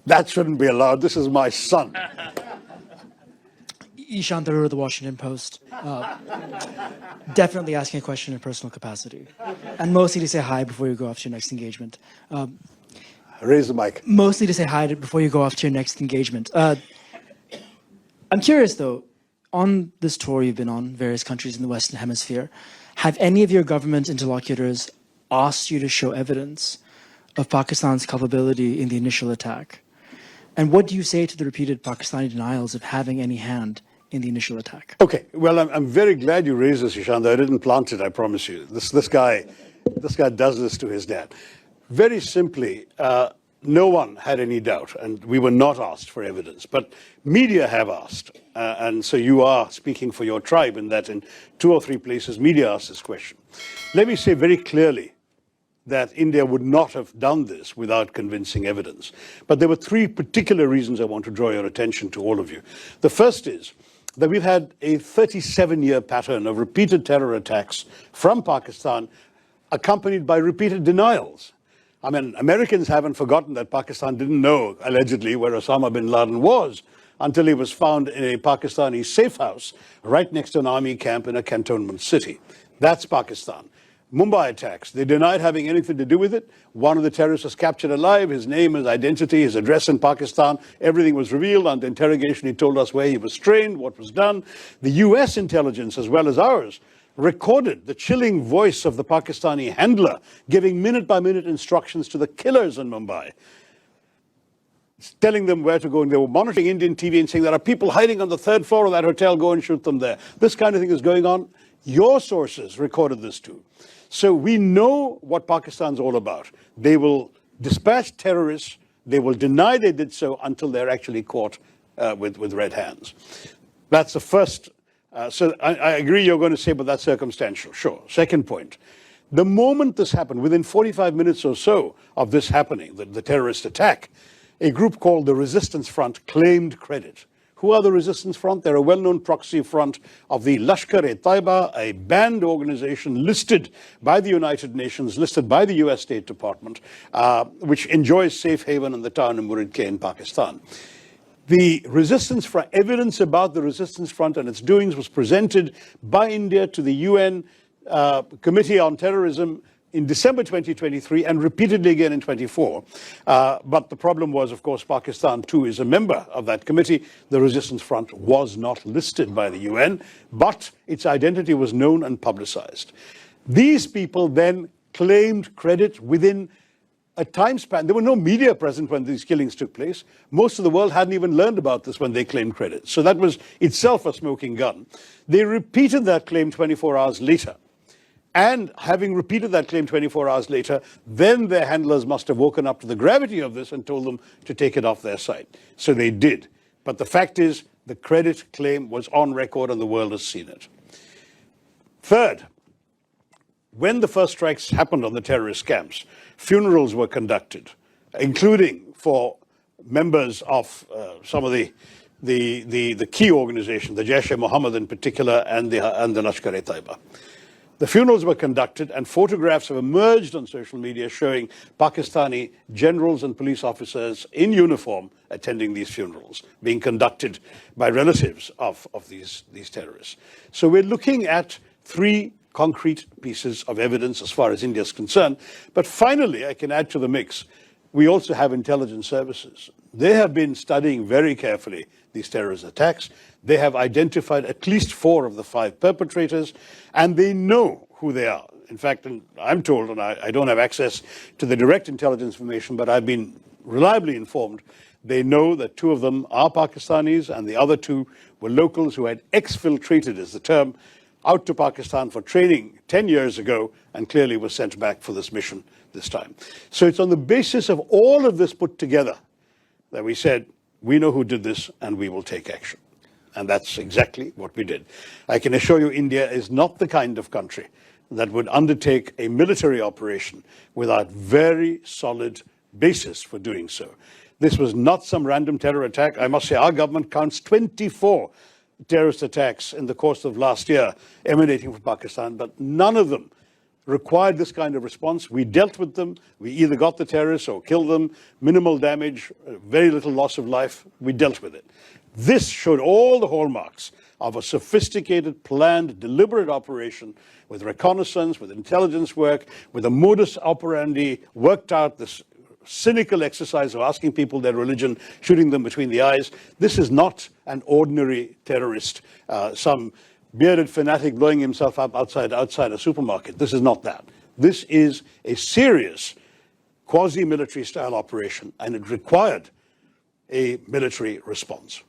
That shouldn't be allowed. This is my son. Ishaan Tharoor of the Washington Post. Definitely asking a question in personal capacity. And mostly to say hi before you go off to your next engagement. Raise the mic. Mostly to say hi before you go off to your next engagement. I'm curious, though, on this tour you've been on, various countries in the Western Hemisphere, have any of your government interlocutors asked you to show evidence of Pakistan's culpability in the initial attack? And what do you say to the repeated Pakistani denials of having any hand in the initial attack? Okay, well, I'm very glad you raised this, Ishaan. I didn't plant it, I promise you. This guy does this to his dad. Very simply, no one had any doubt, and we were not asked for evidence. But media have asked, and so you are speaking for your tribe in that in 2 or 3 places, media asked this question. Let me say very clearly that India would not have done this without convincing evidence. But there were 3 particular reasons I want to draw your attention to, all of you. The first is that we've had a 37-year pattern of repeated terror attacks from Pakistan, accompanied by repeated denials. I mean, Americans haven't forgotten that Pakistan didn't know, allegedly, where Osama bin Laden was until he was found in a Pakistani safe house right next to an army camp in a cantonment city. That's Pakistan. Mumbai attacks, they denied having anything to do with it. One of the terrorists was captured alive. His name, his identity, his address in Pakistan, everything was revealed. Under interrogation, he told us where he was trained, what was done. The US intelligence, as well as ours, recorded the chilling voice of the Pakistani handler giving minute-by-minute instructions to the killers in Mumbai, telling them where to go. And they were monitoring Indian TV and saying, there are people hiding on the 3rd floor of that hotel, go and shoot them there. This kind of thing is going on. Your sources recorded this too. So we know what Pakistan's all about. They will dispatch terrorists. They will deny they did so until they're actually caught with red hands. That's the first. So I agree you're going to say, but that's circumstantial. Sure. Second point. The moment this happened, within 45 minutes or so of this happening, the terrorist attack, a group called the Resistance Front claimed credit. Who are the Resistance Front? They're a well-known proxy front of the Lashkar-e-Taiba, a banned organization listed by the United Nations, listed by the US State Department, which enjoys safe haven in the town of Muridke in Pakistan. The Resistance Front, evidence about the Resistance Front and its doings was presented by India to the UN Committee on Terrorism in December 2023 and repeatedly again in 24. But the problem was, of course, Pakistan too is a member of that committee. The Resistance Front was not listed by the UN, but its identity was known and publicized. These people then claimed credit within a time span. There were no media present when these killings took place. Most of the world hadn't even learned about this when they claimed credit. So that was itself a smoking gun. They repeated that claim 24 hours later. And having repeated that claim 24 hours later, then their handlers must have woken up to the gravity of this and told them to take it off their site. So they did. But the fact is, the credit claim was on record and the world has seen it. Third, when the first strikes happened on the terrorist camps, funerals were conducted, including for members of some of the key organizations, the Jaish-e-Mohammed in particular, and the Lashkar-e-Taiba. The funerals were conducted and photographs have emerged on social media showing Pakistani generals and police officers in uniform attending these funerals, being conducted by relatives of these terrorists. So we're looking at 3 concrete pieces of evidence as far as India is concerned. But finally, I can add to the mix, we also have intelligence services. They have been studying very carefully these terrorist attacks. They have identified at least 4 of the 5 perpetrators, and they know who they are. In fact, I'm told, and I don't have access to the direct intelligence information, but I've been reliably informed, they know that 2 of them are Pakistanis, and the other 2 were locals who had exfiltrated, is the term, out to Pakistan for training 10 years ago, and clearly were sent back for this mission this time. So it's on the basis of all of this put together that we said, we know who did this, and we will take action. And that's exactly what we did. I can assure you India is not the kind of country that would undertake a military operation without very solid basis for doing so. This was not some random terror attack. I must say our government counts 24 terrorist attacks in the course of last year emanating from Pakistan, but none of them required this kind of response. We dealt with them. We either got the terrorists or killed them, minimal damage, very little loss of life. We dealt with it. This showed all the hallmarks of a sophisticated, planned, deliberate operation with reconnaissance, with intelligence work, with a modus operandi worked out, this cynical exercise of asking people their religion, shooting them between the eyes. This is not an ordinary terrorist, some bearded fanatic blowing himself up outside a supermarket. This is not that. This is a serious quasi-military style operation, and it required a military response.